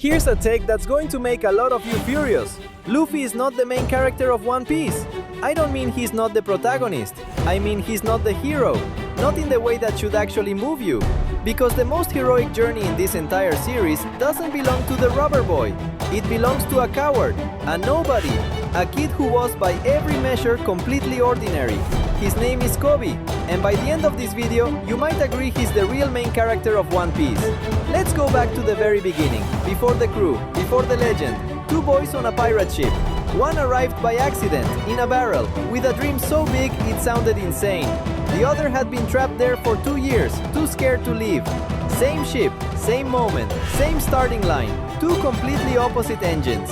Here's a take that's going to make a lot of you furious. Luffy is not the main character of One Piece. I don't mean he's not the protagonist. I mean he's not the hero. Not in the way that should actually move you. Because the most heroic journey in this entire series doesn't belong to the rubber boy. It belongs to a coward, a nobody, a kid who was by every measure completely ordinary. His name is Coby, and by the end of this video, you might agree he's the real main character of One Piece. Let's go back to the very beginning, before the crew, before the legend. Two boys on a pirate ship. One arrived by accident, in a barrel, with a dream so big it sounded insane. The other had been trapped there for 2 years, too scared to leave. Same ship, same moment, same starting line, two completely opposite engines.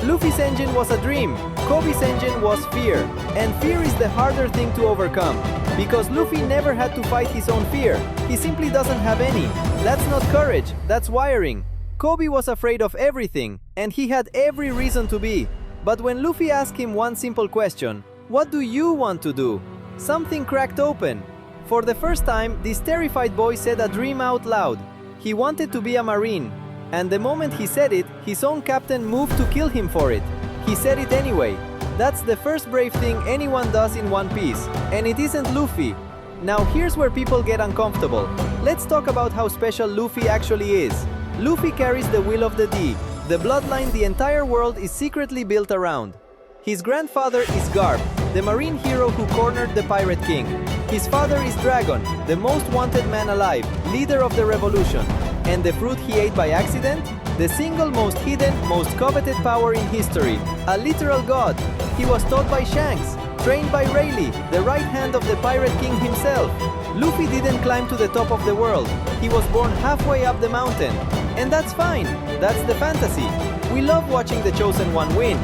Luffy's engine was a dream, Coby's engine was fear. And fear is the harder thing to overcome. Because Luffy never had to fight his own fear, he simply doesn't have any. That's not courage, that's wiring. Coby was afraid of everything, and he had every reason to be. But when Luffy asked him one simple question, "What do you want to do?" something cracked open. For the first time, this terrified boy said a dream out loud. He wanted to be a marine. And the moment he said it, his own captain moved to kill him for it. He said it anyway. That's the first brave thing anyone does in One Piece. And it isn't Luffy. Now here's where people get uncomfortable. Let's talk about how special Luffy actually is. Luffy carries the will of the deep, the bloodline the entire world is secretly built around. His grandfather is Garp, the marine hero who cornered the Pirate King. His father is Dragon, the most wanted man alive, leader of the revolution. And the fruit he ate by accident? The single most hidden, most coveted power in history. A literal god. He was taught by Shanks, trained by Rayleigh, the right hand of the Pirate King himself. Luffy didn't climb to the top of the world. He was born halfway up the mountain. And that's fine. That's the fantasy. We love watching the Chosen One win.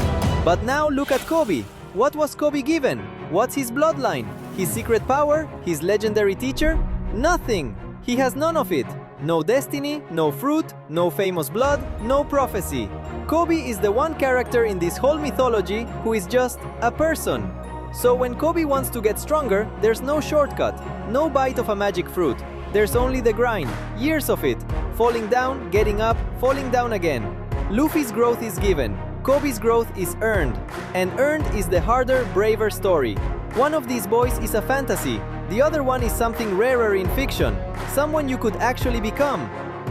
But now look at Coby. What was Coby given? What's his bloodline? His secret power? His legendary teacher? Nothing. He has none of it. No destiny, no fruit, no famous blood, no prophecy. Coby is the one character in this whole mythology who is just a person. So when Coby wants to get stronger, there's no shortcut, no bite of a magic fruit. There's only the grind, years of it. Falling down, getting up, falling down again. Luffy's growth is given. Coby's growth is earned. And earned is the harder, braver story. One of these boys is a fantasy. The other one is something rarer in fiction. Someone you could actually become.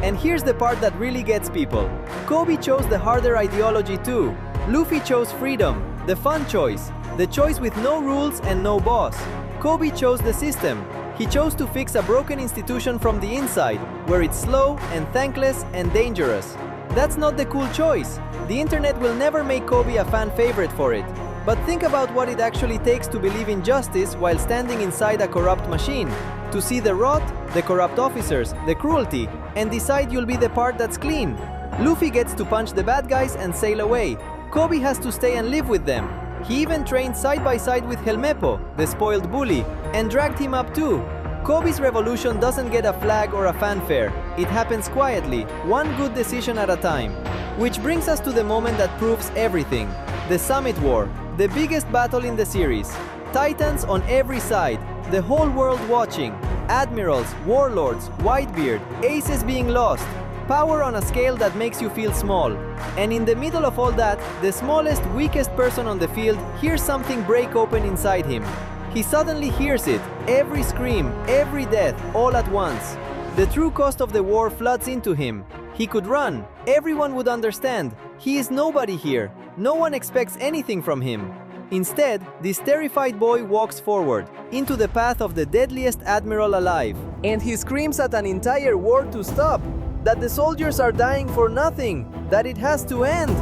And here's the part that really gets people. Coby chose the harder ideology too. Luffy chose freedom, the fun choice. The choice with no rules and no boss. Coby chose the system. He chose to fix a broken institution from the inside, where it's slow and thankless and dangerous. That's not the cool choice. The internet will never make Coby a fan favorite for it. But think about what it actually takes to believe in justice while standing inside a corrupt machine. To see the rot, the corrupt officers, the cruelty, and decide you'll be the part that's clean. Luffy gets to punch the bad guys and sail away. Coby has to stay and live with them. He even trained side by side with Helmeppo, the spoiled bully, and dragged him up too. Coby's revolution doesn't get a flag or a fanfare. It happens quietly, one good decision at a time. Which brings us to the moment that proves everything. The Summit War, the biggest battle in the series. Titans on every side, the whole world watching. Admirals, warlords, Whitebeard, aces being lost. Power on a scale that makes you feel small. And in the middle of all that, the smallest, weakest person on the field hears something break open inside him. He suddenly hears it, every scream, every death, all at once. The true cost of the war floods into him. He could run, everyone would understand. He is nobody here, no one expects anything from him. Instead, this terrified boy walks forward, into the path of the deadliest admiral alive. And he screams at an entire war to stop, that the soldiers are dying for nothing, that it has to end.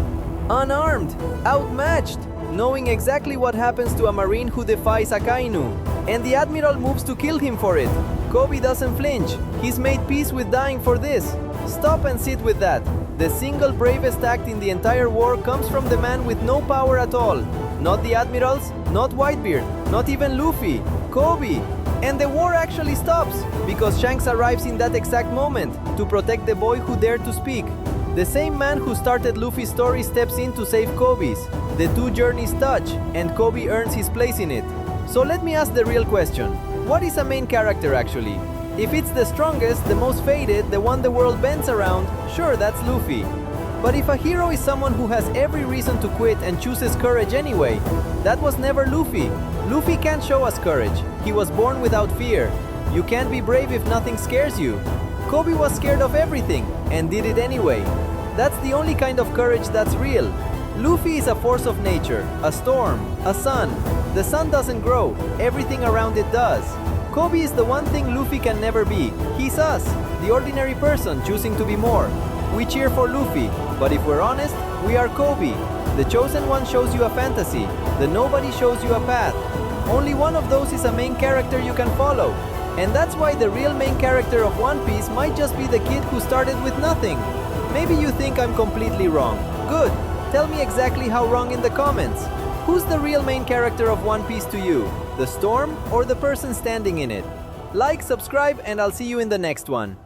Unarmed, outmatched, knowing exactly what happens to a marine who defies Akainu. And the admiral moves to kill him for it. Coby doesn't flinch. He's made peace with dying for this. Stop and sit with that. The single bravest act in the entire war comes from the man with no power at all. Not the admirals, not Whitebeard, not even Luffy. Coby. And the war actually stops, because Shanks arrives in that exact moment to protect the boy who dared to speak. The same man who started Luffy's story steps in to save Coby's. The two journeys touch, and Coby earns his place in it. So let me ask the real question. What is a main character actually? If it's the strongest, the most faded, the one the world bends around, sure, that's Luffy. But if a hero is someone who has every reason to quit and chooses courage anyway, that was never Luffy. Luffy can't show us courage. He was born without fear. You can't be brave if nothing scares you. Coby was scared of everything and did it anyway. That's the only kind of courage that's real. Luffy is a force of nature, a storm, a sun. The sun doesn't grow, everything around it does. Coby is the one thing Luffy can never be. He's us, the ordinary person choosing to be more. We cheer for Luffy, but if we're honest, we are Coby. The chosen one shows you a fantasy, the nobody shows you a path. Only one of those is a main character you can follow. And that's why the real main character of One Piece might just be the kid who started with nothing. Maybe you think I'm completely wrong. Good. Tell me exactly how wrong in the comments. Who's the real main character of One Piece to you? The storm or the person standing in it? Like, subscribe, and I'll see you in the next one.